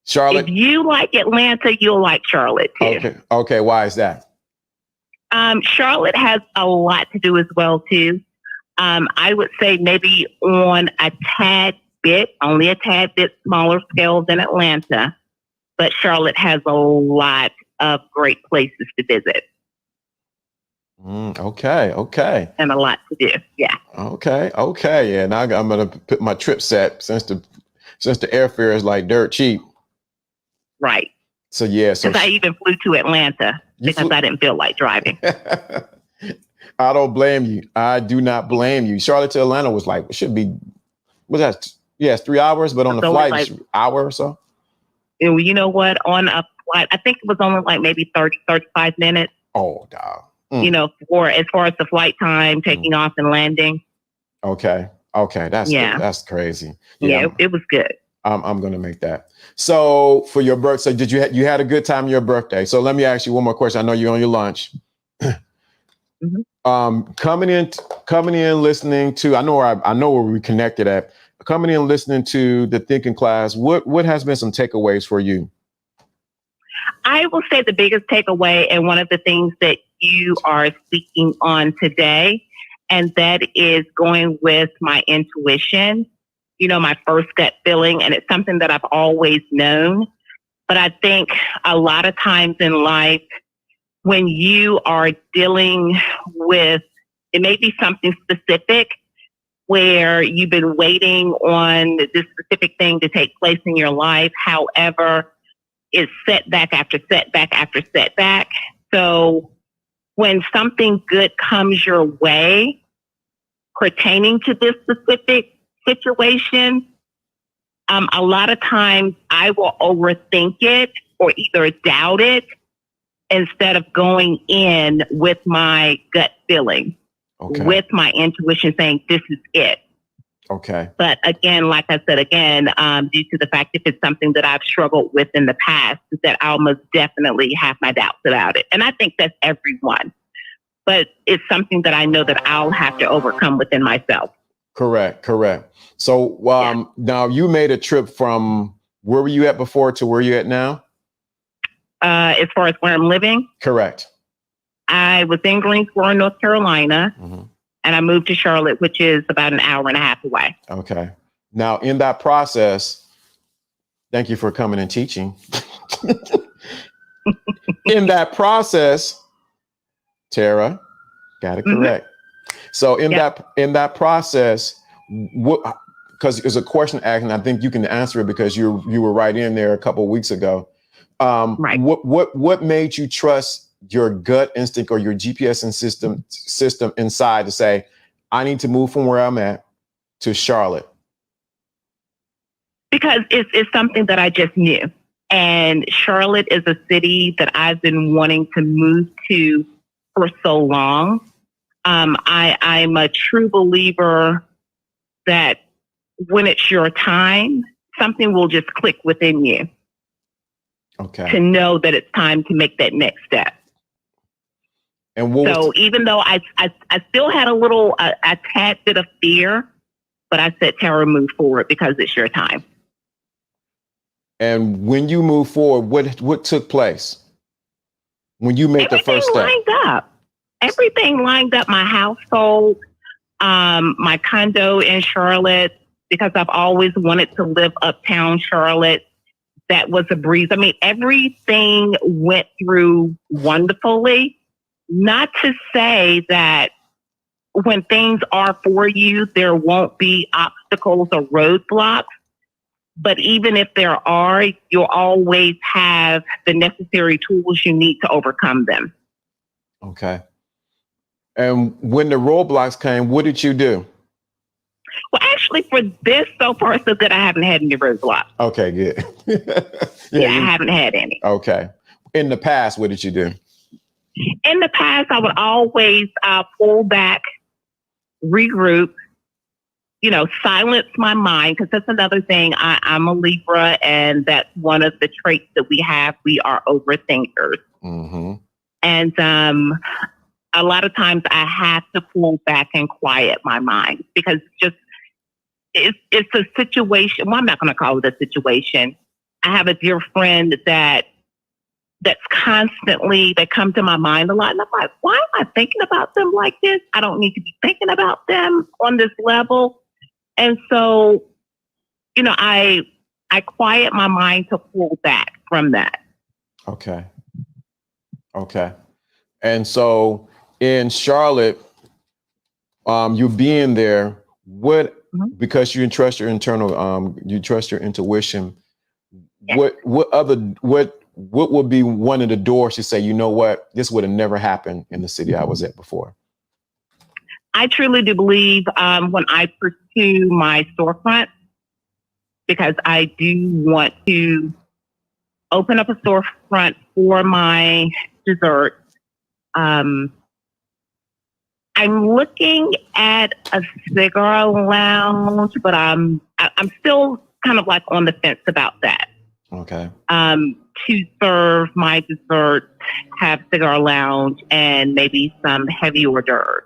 [SPEAKER 2] Charlotte.
[SPEAKER 4] If you like Atlanta, you'll like Charlotte too.
[SPEAKER 2] Okay. Why is that?
[SPEAKER 4] Charlotte has a lot to do as well too. I would say maybe on only a tad bit smaller scale than Atlanta, but Charlotte has a lot of great places to visit.
[SPEAKER 2] Okay.
[SPEAKER 4] And a lot to do. Yeah.
[SPEAKER 2] Okay. Yeah. Now I'm going to put my trip set since the airfare is like dirt cheap.
[SPEAKER 4] Right.
[SPEAKER 2] So yeah. So
[SPEAKER 4] I even flew to Atlanta because I didn't feel like driving.
[SPEAKER 2] I don't blame you. I do not blame you. Charlotte to Atlanta was should be, what's that? Yes, 3 hours, but on the flight, it's an hour or so.
[SPEAKER 4] You know what? On a flight, I think it was only maybe 30, 35 minutes.
[SPEAKER 2] Oh, dog.
[SPEAKER 4] For as far as the flight time, taking off and landing.
[SPEAKER 2] Okay. That's crazy.
[SPEAKER 4] Yeah, it was good.
[SPEAKER 2] I'm going to make that. So for your birthday, you had a good time on your birthday? So let me ask you one more question. I know you're on your lunch. Coming in, listening to, I know where we connected at. Coming in, listening to the thinking class. What has been some takeaways for you?
[SPEAKER 4] I will say the biggest takeaway, and one of the things that you are speaking on today, and that is going with my intuition. My first gut feeling, and it's something that I've always known. But I think a lot of times in life, when you are dealing with, it may be something specific where you've been waiting on this specific thing to take place in your life. However, it's setback after setback after setback. So when something good comes your way pertaining to this specific situation, a lot of times I will overthink it or either doubt it instead of going in with my gut feeling, with my intuition saying, this is it.
[SPEAKER 2] Okay.
[SPEAKER 4] But again, like I said, due to the fact if it's something that I've struggled with in the past, that I'll most definitely have my doubts about it. And I think that's everyone. But it's something that I know that I'll have to overcome within myself.
[SPEAKER 2] Correct. So now you made a trip from where were you at before to where you're at now?
[SPEAKER 4] As far as where I'm living?
[SPEAKER 2] Correct.
[SPEAKER 4] I was in Greensboro, North Carolina, and I moved to Charlotte, which is about an hour and a half away.
[SPEAKER 2] Okay. Now, in that process, thank you for coming and teaching. In that process, Tara, got it correct. So in that process, what? Because there's a question asked, and I think you can answer it because you were right in there a couple of weeks ago.
[SPEAKER 4] Right.
[SPEAKER 2] What made you trust your gut instinct or your GPS and system inside to say, I need to move from where I'm at to Charlotte?
[SPEAKER 4] Because it's something that I just knew. And Charlotte is a city that I've been wanting to move to for so long. I'm a true believer that when it's your time, something will just click within you.
[SPEAKER 2] Okay.
[SPEAKER 4] To know that it's time to make that next step.
[SPEAKER 2] And
[SPEAKER 4] even though I still had a tad bit of fear, but I said, Tara, move forward because it's your time.
[SPEAKER 2] And when you move forward, what took place when you made the first step?
[SPEAKER 4] Everything lined up. My household, my condo in Charlotte, because I've always wanted to live uptown Charlotte. That was a breeze. I mean, everything went through wonderfully. Not to say that when things are for you, there won't be obstacles or roadblocks. But even if there are, you'll always have the necessary tools you need to overcome them.
[SPEAKER 2] Okay. And when the roadblocks came, what did you do?
[SPEAKER 4] Well, actually, for this, so far, so good, I haven't had any roadblocks.
[SPEAKER 2] Okay, good.
[SPEAKER 4] I haven't had any.
[SPEAKER 2] Okay. In the past, what did you do?
[SPEAKER 4] In the past, I would always pull back, regroup, silence my mind, because that's another thing. I'm a Libra, and that's one of the traits that we have. We are overthinkers.
[SPEAKER 2] Mm-hmm.
[SPEAKER 4] And a lot of times I have to pull back and quiet my mind because it's a situation. Well, I'm not going to call it a situation. I have a dear friend that's constantly, they come to my mind a lot. And I'm like, why am I thinking about them like this? I don't need to be thinking about them on this level. And so, I quiet my mind to pull back from that.
[SPEAKER 2] Okay. And so in Charlotte, you being there, because you trust your you trust your intuition. Yes. What would be one of the doors to say, you know what, this would have never happened in the city I was at before?
[SPEAKER 4] I truly do believe when I pursue my storefront, because I do want to open up a storefront for my dessert. I'm looking at a cigar lounge, but I'm still kind of like on the fence about that.
[SPEAKER 2] Okay.
[SPEAKER 4] To serve my dessert, have cigar lounge, and maybe some heavy hors d'oeuvres.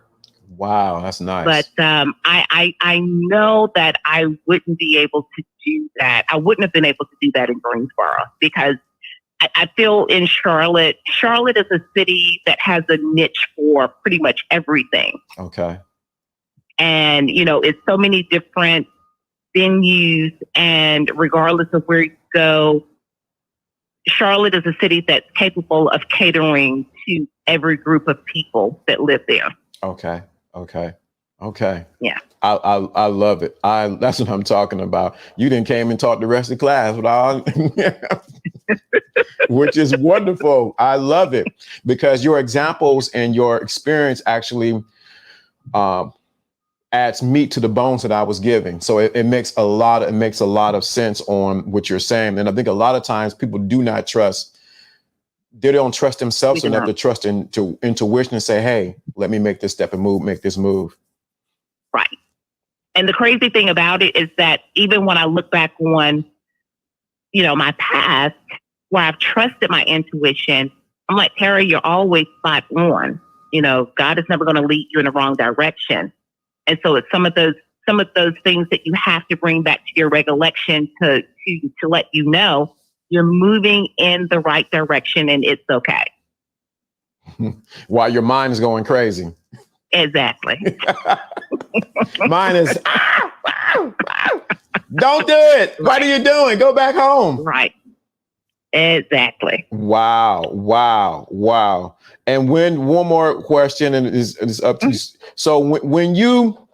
[SPEAKER 2] Wow, that's nice.
[SPEAKER 4] But I know that I wouldn't be able to do that. I wouldn't have been able to do that in Greensboro because I feel in Charlotte is a city that has a niche for pretty much everything.
[SPEAKER 2] Okay.
[SPEAKER 4] And, it's so many different venues, and regardless of where you go, Charlotte is a city that's capable of catering to every group of people that live there.
[SPEAKER 2] Okay.
[SPEAKER 4] Yeah.
[SPEAKER 2] I love it. That's what I'm talking about. You didn't came and taught the rest of the class, which is wonderful. I love it because your examples and your experience actually adds meat to the bones that I was giving. So it makes a lot of sense on what you're saying. And I think a lot of times people do not trust. They don't trust themselves enough to trust into intuition and say, "Hey, let me make this step and make this move."
[SPEAKER 4] Right. And the crazy thing about it is that even when I look back on, my past where I've trusted my intuition, I'm like, Tara, you're always spot on. God is never going to lead you in the wrong direction. And so it's some of those things that you have to bring back to your recollection to let you know you're moving in the right direction and it's okay.
[SPEAKER 2] While your mind is going crazy.
[SPEAKER 4] Exactly.
[SPEAKER 2] Mine is, don't do it. Right. What are you doing? Go back home.
[SPEAKER 4] Right. Exactly.
[SPEAKER 2] Wow. And one more question, and it's up to you. So when you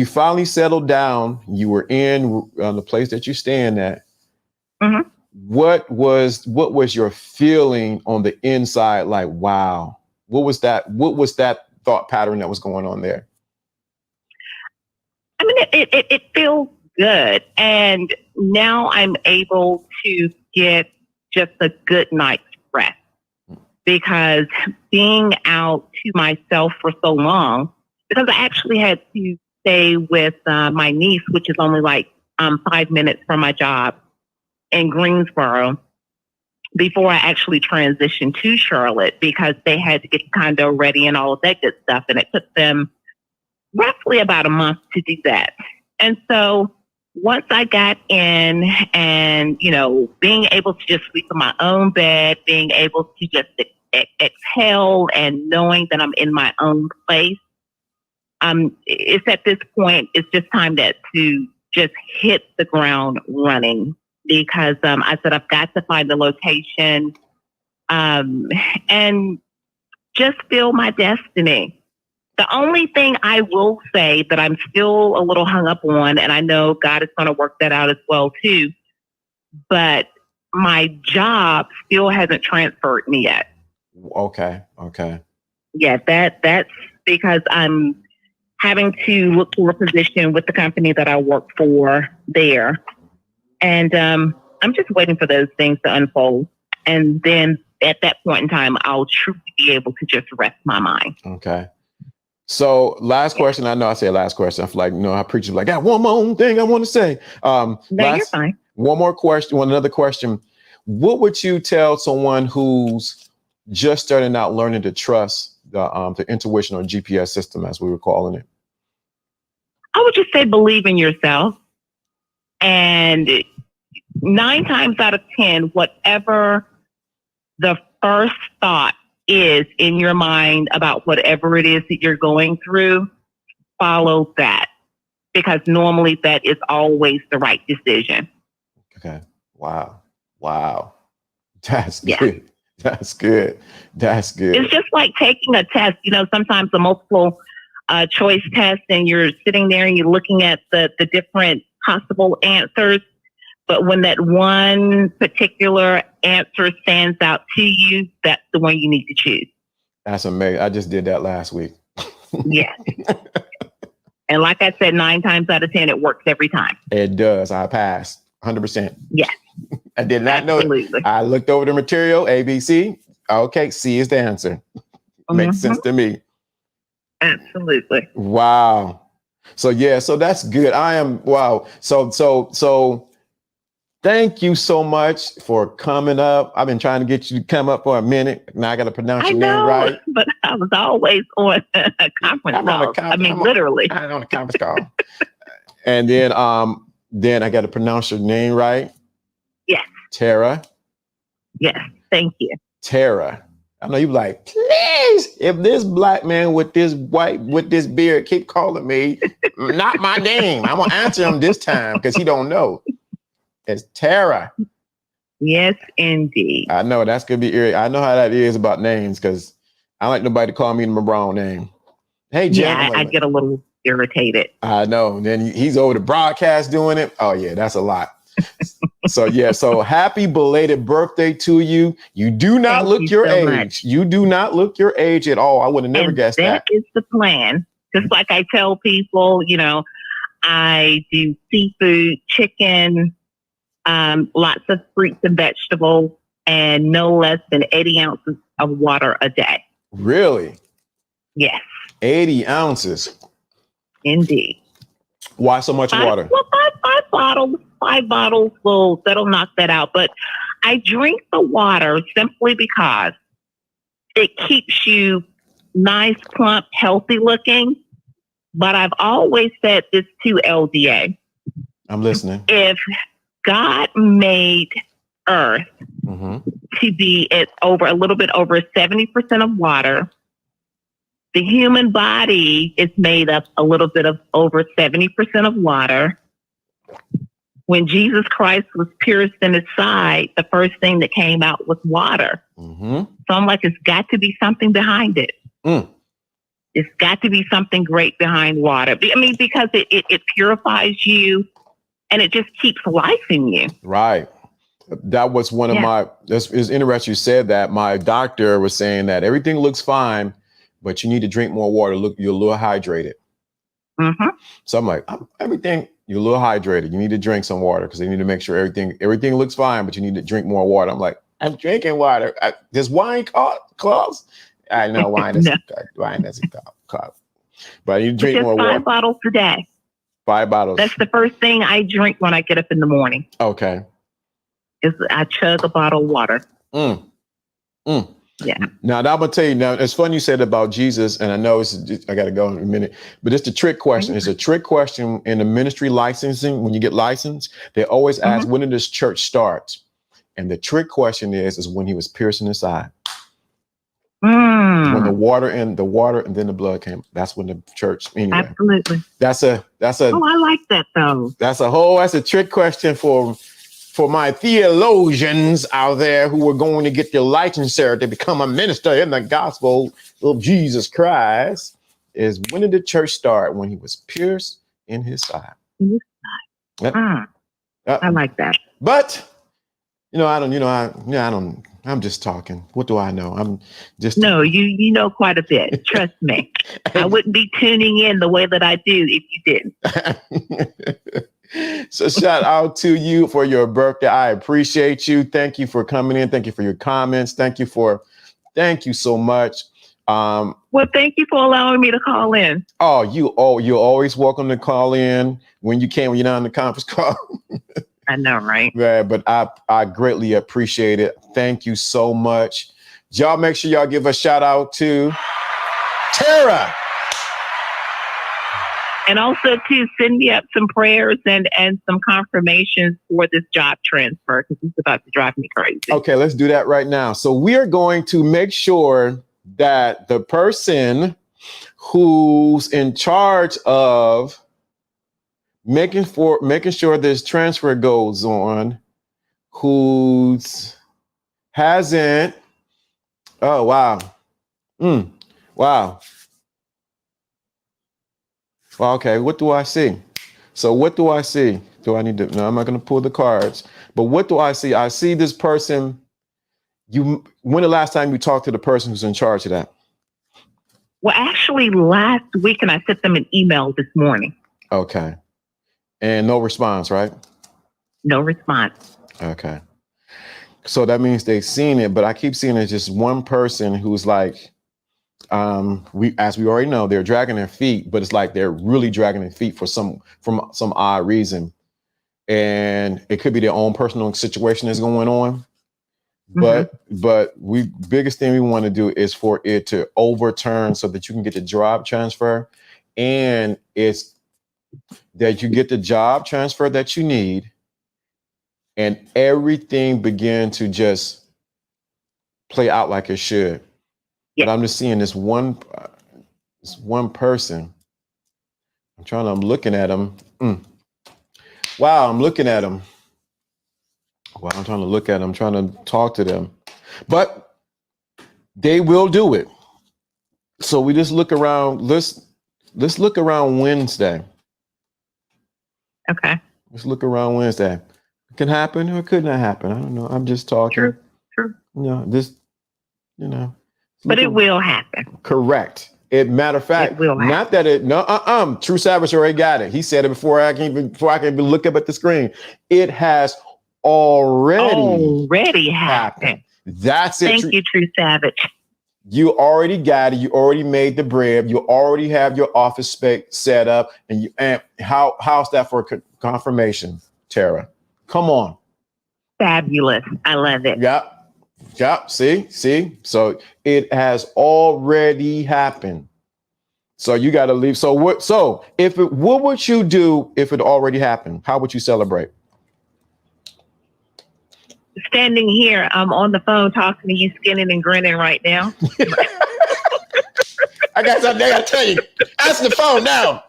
[SPEAKER 2] finally settled down, you were in the place that you're staying at.
[SPEAKER 4] Mm-hmm.
[SPEAKER 2] What was your feeling on the inside? Like, wow, what was that thought pattern that was going on there?
[SPEAKER 4] I mean, it feels good. And now I'm able to get just a good night's rest because being out to myself for so long, because I actually had to stay with my niece, which is only like 5 minutes from my job in Greensboro, before I actually transitioned to Charlotte because they had to get the condo ready and all of that good stuff. And it took them roughly about a month to do that. And so once I got in and, being able to just sleep in my own bed, being able to just exhale and knowing that I'm in my own place, it's at this point, it's just time to just hit the ground running because I said, I've got to find the location and just feel my destiny. The only thing I will say that I'm still a little hung up on, and I know God is going to work that out as well too, but my job still hasn't transferred me yet.
[SPEAKER 2] Okay.
[SPEAKER 4] Yeah, that's because I'm having to look for a position with the company that I work for there. And I'm just waiting for those things to unfold. And then at that point in time, I'll truly be able to just rest my mind.
[SPEAKER 2] Okay. So last question. I know I say last question. I feel like, I preach like, I got one more thing I want to say.
[SPEAKER 4] No, you're fine.
[SPEAKER 2] One more question. Another question. What would you tell someone who's just starting out learning to trust the intuition or GPS system, as we were calling it?
[SPEAKER 4] I would just say believe in yourself. And 9 times out of 10, whatever the first thought is in your mind about whatever it is that you're going through, follow that. Because normally that is always the right decision.
[SPEAKER 2] Okay. Wow. That's good. That's good. It's
[SPEAKER 4] just like taking a test. Sometimes the multiple choice test and you're sitting there and you're looking at the different possible answers. But when that one particular answer stands out to you, that's the one you need to choose.
[SPEAKER 2] That's amazing. I just did that last week.
[SPEAKER 4] Yeah. And like I said, 9 times out of 10, it works every time.
[SPEAKER 2] It does. I passed 100%.
[SPEAKER 4] Yes.
[SPEAKER 2] I did not know it. I looked over the material, ABC. Okay, C is the answer. Makes sense to me.
[SPEAKER 4] Absolutely.
[SPEAKER 2] Wow. So that's good. Wow. So thank you so much for coming up. I've been trying to get you to come up for a minute. Now I got to pronounce your name right.
[SPEAKER 4] But I was always on a conference call. Literally.
[SPEAKER 2] I'm on a conference call. And then I got to pronounce your name right.
[SPEAKER 4] Yes.
[SPEAKER 2] Tara.
[SPEAKER 4] Yes. Thank you.
[SPEAKER 2] Tara. I know you like, please, if this black man with this beard keep calling me, not my name, I'm gonna answer him this time because he don't know. It's Tara.
[SPEAKER 4] Yes, indeed.
[SPEAKER 2] I know that's gonna be eerie. I know how that is about names because I like nobody to call me my wrong name. Hey, Jen.
[SPEAKER 4] Yeah, I get a little irritated.
[SPEAKER 2] I know. And then he's over the broadcast doing it. Oh yeah, that's a lot. So yeah, so happy belated birthday to you. You do not look your age. You do not look your age at all. I would have never guessed that.
[SPEAKER 4] That is the plan. Just like I tell people, you know, I do seafood, chicken, lots of fruits and vegetables, and no less than 80 ounces of water a day.
[SPEAKER 2] Really?
[SPEAKER 4] Yes.
[SPEAKER 2] 80 ounces.
[SPEAKER 4] Indeed.
[SPEAKER 2] Why so much water?
[SPEAKER 4] Well, five bottles that'll knock that out. But I drink the water simply because it keeps you nice, plump, healthy looking. But I've always said this to LDA.
[SPEAKER 2] I'm listening.
[SPEAKER 4] If God made Earth to be at a little bit over 70% of water, the human body is made up a little bit of over 70% of water. When Jesus Christ was pierced in his side, the first thing that came out was water. So I'm like, it's got to be something behind it. It's got to be something great behind water. I mean, because it purifies you and it just keeps life in you.
[SPEAKER 2] Right. That was one of my, it's interesting you said that. My doctor was saying that everything looks fine, but you need to drink more water. Look, you're a little hydrated. So I'm like, everything, you're a little hydrated. You need to drink some water because they need to make sure everything looks fine, but you need to drink more water. I'm like, I'm drinking water. Does wine cause? I know wine doesn't cause. But you drink more water.
[SPEAKER 4] 5 bottles a day.
[SPEAKER 2] 5 bottles.
[SPEAKER 4] That's the first thing I drink when I get up in the morning.
[SPEAKER 2] Okay.
[SPEAKER 4] Is I chug a bottle of water. Yeah.
[SPEAKER 2] Now, I'm gonna tell you. Now, it's funny you said about Jesus, and I know I got to go in a minute, but it's the trick question. It's a trick question in the ministry licensing. When you get licensed, they always ask, "When did this church start?" And the trick question is when he was piercing his side. When the water and then the blood came. That's when the church. Anyway,
[SPEAKER 4] absolutely.
[SPEAKER 2] That's a. Oh,
[SPEAKER 4] I like that though.
[SPEAKER 2] That's a trick question for my theologians out there who are going to get their licensure to become a minister in the gospel of Jesus Christ. Is when did the church start? When he was pierced in his side. Yep.
[SPEAKER 4] I like that.
[SPEAKER 2] But I'm just talking. What do I know? I'm just
[SPEAKER 4] no. You know quite a bit. Trust me. I wouldn't be tuning in the way that I do if you didn't.
[SPEAKER 2] So shout out to you for your birthday. I appreciate you. Thank you for coming in. Thank you for your comments. Thank you so much.
[SPEAKER 4] Well, thank you for allowing me to call in.
[SPEAKER 2] You're always welcome to call in when you can, when you're not on the conference call.
[SPEAKER 4] I know, right?
[SPEAKER 2] Yeah, but I greatly appreciate it. Thank you so much. Y'all make sure y'all give a shout out to Tara.
[SPEAKER 4] And also to send me up some prayers and some confirmations for this job transfer because it's about to drive me crazy. Okay,
[SPEAKER 2] let's do that right now. So we are going to make sure that the person who's in charge of making sure this transfer goes on, hasn't. Oh wow. Wow. Well, okay, what do I see? So what do I see? Do I need to? No, I'm not going to pull the cards. But what do I see? I see this person. When the last time you talked to the person who's in charge of that?
[SPEAKER 4] Well, actually last week, and I sent them an email this morning.
[SPEAKER 2] Okay. And no response, right?
[SPEAKER 4] No response.
[SPEAKER 2] Okay. So that means they've seen it, but I keep seeing it's just one person who's like, as we already know, they're dragging their feet, but it's like they're really dragging their feet from some odd reason. And it could be their own personal situation that's going on. But biggest thing we want to do is for it to overturn so that you can get the job transfer. And it's that you get the job transfer that you need and everything begin to just play out like it should. Yeah. But I'm just seeing this one person. I'm looking at him. Wow, I'm looking at him. Well, I'm trying to look at them, I'm trying to talk to them, but they will do it. So we just look around. Let's look around Wednesday.
[SPEAKER 4] Okay.
[SPEAKER 2] Let's look around Wednesday. It can happen or it could not happen. I don't know. I'm just talking.
[SPEAKER 4] True. But it will happen.
[SPEAKER 2] Correct. Matter of fact,
[SPEAKER 4] It will happen.
[SPEAKER 2] not that it. No. True Savage already got it. He said it before I can even look up at the screen. It has already
[SPEAKER 4] happened.
[SPEAKER 2] That's it.
[SPEAKER 4] Thank you, True Savage.
[SPEAKER 2] You already got it. You already made the bread. You already have your office space set up. And how's that for confirmation, Tara? Come on.
[SPEAKER 4] Fabulous. I love it.
[SPEAKER 2] Yep. See. So it has already happened. So you got to leave. So what? So what would you do if it already happened? How would you celebrate?
[SPEAKER 4] Standing here, I'm on the phone talking to you, skinning and grinning right now.
[SPEAKER 2] I got something I got to tell you. Answer the phone now.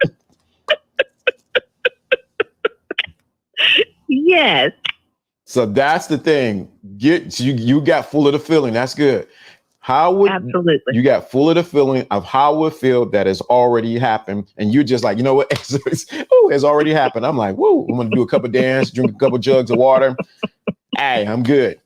[SPEAKER 4] Yes.
[SPEAKER 2] So that's the thing. You got full of the feeling. That's good.
[SPEAKER 4] Absolutely.
[SPEAKER 2] You got full of the feeling of how it would feel that has already happened, and you're just like, you know what? It's already happened. I'm like, whoa! I'm gonna do a couple dance, drink a couple jugs of water. Hey, I'm good.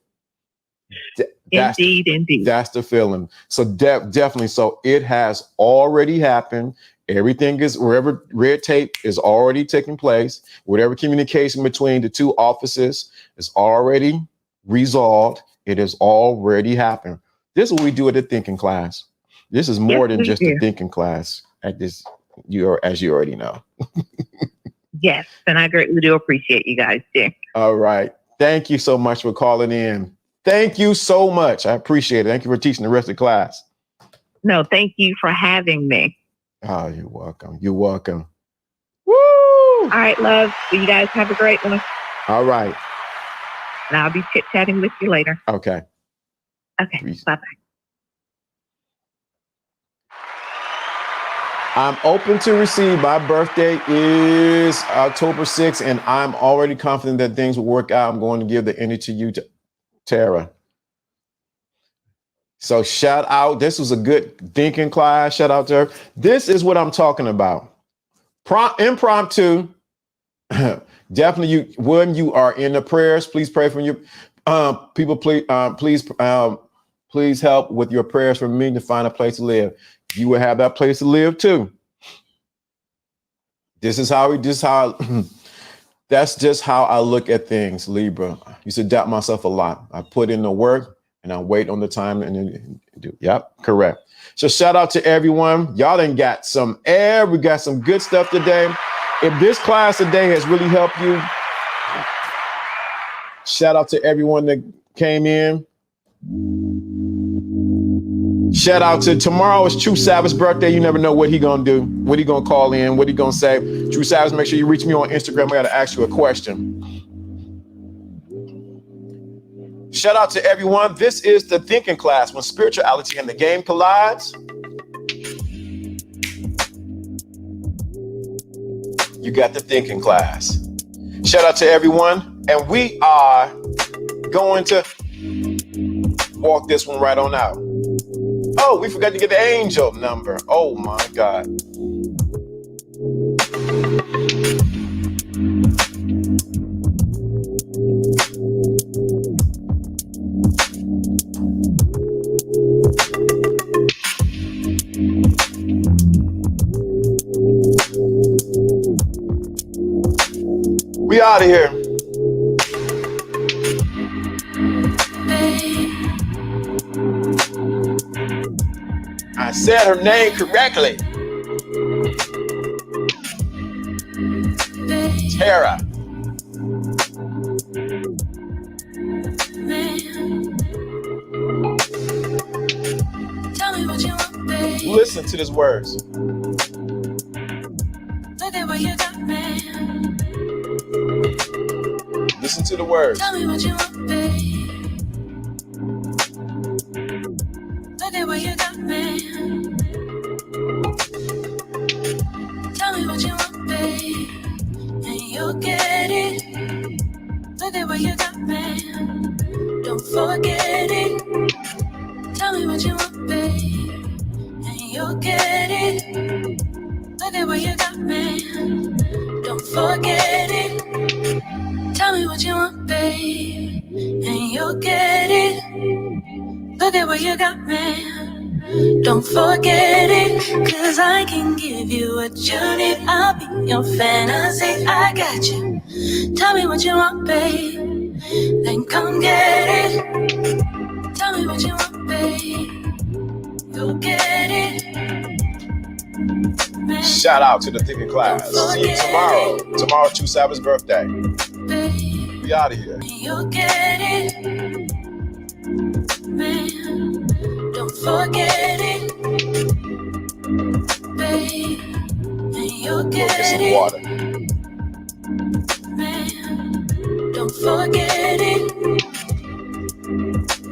[SPEAKER 4] Indeed.
[SPEAKER 2] That's the feeling. So definitely. So it has already happened. Everything is wherever red tape is already taking place. Whatever communication between the two offices is already resolved. It has already happened. This is what we do at the thinking class. This is more than just a thinking class at this, as you already know.
[SPEAKER 4] Yes, and I greatly do appreciate you guys too.
[SPEAKER 2] All right. Thank you so much for calling in. Thank you so much. I appreciate it. Thank you for teaching the rest of the class.
[SPEAKER 4] No, thank you for having me.
[SPEAKER 2] Oh, you're welcome. You're welcome. Woo!
[SPEAKER 4] All right, love. You guys have a great one.
[SPEAKER 2] All right.
[SPEAKER 4] And I'll be chit-chatting with you later.
[SPEAKER 2] Okay.
[SPEAKER 4] Okay. Bye-bye.
[SPEAKER 2] I'm open to receive. My birthday is October 6th, and I'm already confident that things will work out. I'm going to give the energy to you, Tara. So shout out. This was a good thinking class. Shout out to her. This is what I'm talking about. Impromptu. Definitely, you are in the prayers. Please pray for you. People, please help with your prayers for me to find a place to live. You will have that place to live too. That's just how I look at things, Libra. I used to doubt myself a lot. I put in the work and I wait on the time and do. Yep, correct. So shout out to everyone. Y'all done got some air. We got some good stuff today. If this class today has really helped you, shout out to everyone that came in. Shout out to tomorrow is True Savage's birthday. You never know what he gonna do, what he gonna call in, what he gonna say. True Savage, make sure you reach me on Instagram. I gotta ask you a question. Shout out to everyone. This is the thinking class when spirituality and the game collides. You got the thinking class. Shout out to everyone. And we are going to walk this one right on out. Oh, we forgot to get the angel number. Oh my God. We out of here. I said her name correctly. Tara.
[SPEAKER 1] Tell me what you want, babe.
[SPEAKER 2] Listen to these words.
[SPEAKER 1] Look at what you got, man.
[SPEAKER 2] Listen to the words.
[SPEAKER 1] Tell me what you want, babe. Look at what you got, man. Tell me what you want, babe, and you'll get it. Look at what you got, man. forget it. Tell me what you want, babe, and you'll get it. Look at where you got me. Don't forget it. Tell me what you want, babe, and you'll get it. Look at where you got me. Don't forget it, 'cause I can give you what you need. I'll be your fantasy. I got you. Tell me what you want, babe, then come get it. Tell me what you want, babe, you'll get it. Man,
[SPEAKER 2] Shout out to the thinking class. See you tomorrow. Tomorrow's True Savage birthday.
[SPEAKER 1] babe,
[SPEAKER 2] We out of here.
[SPEAKER 1] you'll get it. Man, don't forget it. Babe, and you'll
[SPEAKER 2] Go get
[SPEAKER 1] get
[SPEAKER 2] some
[SPEAKER 1] it.
[SPEAKER 2] water.
[SPEAKER 1] Man, don't forget it.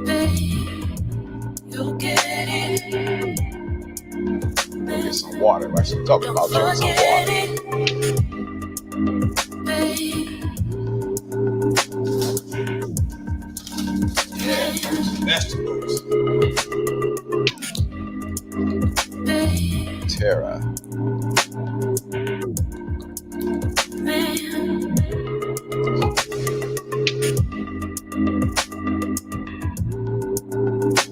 [SPEAKER 1] Babe, you'll get it.
[SPEAKER 2] Go
[SPEAKER 1] Man,
[SPEAKER 2] get some water. We're actually talking
[SPEAKER 1] don't
[SPEAKER 2] about drinking some
[SPEAKER 1] forget
[SPEAKER 2] water.
[SPEAKER 1] it. Babe,
[SPEAKER 2] Vegetables.
[SPEAKER 1] babe.
[SPEAKER 2] Tara.